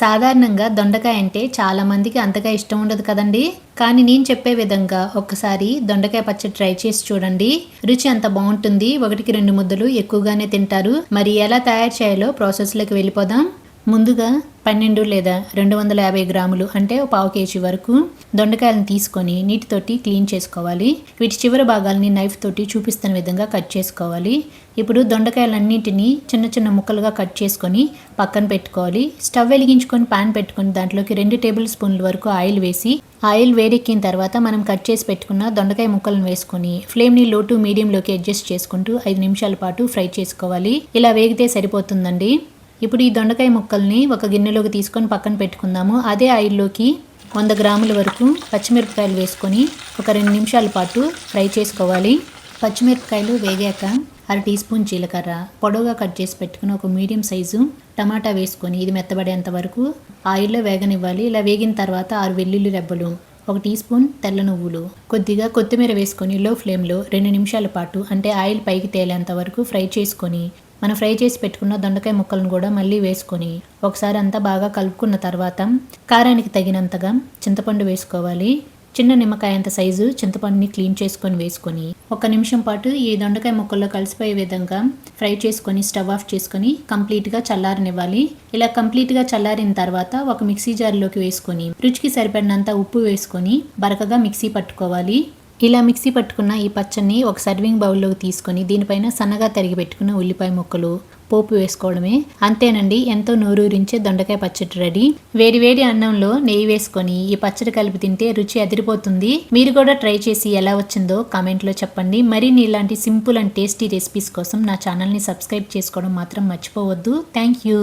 సాధారణంగా దొండకాయ అంటే చాలా మందికి అంతగా ఇష్టం ఉండదు కదండి. కానీ నేను చెప్పే విధంగా ఒక్కసారి దొండకాయ పచ్చడి ట్రై చేసి చూడండి. రుచి అంత బాగుంటుంది. 1-2 ముద్దలు ఎక్కువగానే తింటారు. మరి ఎలా తయారు చేయాలో ప్రాసెస్లోకి వెళ్ళిపోదాం. ముందుగా 12 లేదా 250 గ్రాములు అంటే 1/2 కేజీ వరకు దొండకాయలను తీసుకొని నీటితోటి క్లీన్ చేసుకోవాలి. వీటి చివరి భాగాలని నైఫ్ తోటి చూపిస్తున్న విధంగా కట్ చేసుకోవాలి. ఇప్పుడు దొండకాయలన్నింటినీ చిన్న చిన్న ముక్కలుగా కట్ చేసుకొని పక్కన పెట్టుకోవాలి. స్టవ్ వెలిగించుకొని పాన్ పెట్టుకొని దాంట్లోకి 2 టేబుల్ స్పూన్ల వరకు ఆయిల్ వేసి ఆయిల్ వేడెక్కిన తర్వాత మనం కట్ చేసి పెట్టుకున్న దొండకాయ ముక్కలను వేసుకొని ఫ్లేమ్ని లో టు మీడియంలోకి అడ్జస్ట్ చేసుకుంటూ 5 నిమిషాల పాటు ఫ్రై చేసుకోవాలి. ఇలా వేగితే సరిపోతుందండి. ఇప్పుడు ఈ దొండకాయ ముక్కల్ని ఒక గిన్నెలోకి తీసుకొని పక్కన పెట్టుకుందాము. అదే ఆయిల్లోకి 100 గ్రాముల వరకు పచ్చిమిరపకాయలు వేసుకొని ఒక 2 నిమిషాల పాటు ఫ్రై చేసుకోవాలి. పచ్చిమిరపకాయలు వేగాక 1/2 టీ స్పూన్ జీలకర్ర, పొడవుగా కట్ చేసి పెట్టుకుని ఒక మీడియం సైజు టమాటా వేసుకొని ఇది మెత్తబడేంత వరకు ఆయిల్లో వేగనివ్వాలి. ఇలా వేగిన తర్వాత 6 వెల్లుల్లి రెబ్బలు, 1 టీ స్పూన్ తెల్ల నువ్వులు, కొద్దిగా కొత్తిమీర వేసుకొని లో ఫ్లేమ్లో 2 నిమిషాల పాటు అంటే ఆయిల్ పైకి తేలేంత వరకు ఫ్రై చేసుకొని మనం ఫ్రై చేసి పెట్టుకున్న దొండకాయ ముక్కలను కూడా మళ్ళీ వేసుకొని ఒకసారి అంతా బాగా కలుపుకున్న తర్వాత కారానికి తగినంతగా చింతపండు వేసుకోవాలి. చిన్న నిమ్మకాయ అంత సైజు చింతపండుని క్లీన్ చేసుకొని వేసుకొని 1 నిమిషం పాటు ఈ దొండకాయ ముక్కల్లో కలిసిపోయే విధంగా ఫ్రై చేసుకొని స్టవ్ ఆఫ్ చేసుకొని కంప్లీట్గా చల్లారనివ్వాలి. ఇలా కంప్లీట్గా చల్లారిన తర్వాత ఒక మిక్సీ జార్లోకి వేసుకొని రుచికి సరిపడినంత ఉప్పు వేసుకొని బరకగా మిక్సీ పట్టుకోవాలి. ఇలా మిక్సీ పట్టుకున్న ఈ పచ్చడిని ఒక సర్వింగ్ బౌల్లోకి తీసుకొని దీనిపైన సన్నగా తరిగి పెట్టుకున్న ఉల్లిపాయ ముక్కలు పోపు వేసుకోవడమే. అంతేనండి, ఎంతో నోరూరించే దొండకాయ పచ్చడి రెడీ. వేడి అన్నంలో నెయ్యి వేసుకొని ఈ పచ్చడి కలిపి తింటే రుచి అదిరిపోతుంది. మీరు కూడా ట్రై చేసి ఎలా వచ్చిందో కామెంట్లో చెప్పండి. మరిన్ని ఇలాంటి సింపుల్ అండ్ టేస్టీ రెసిపీస్ కోసం నా ఛానల్ని సబ్స్క్రైబ్ చేసుకోవడం మాత్రం మర్చిపోవద్దు. Thank you.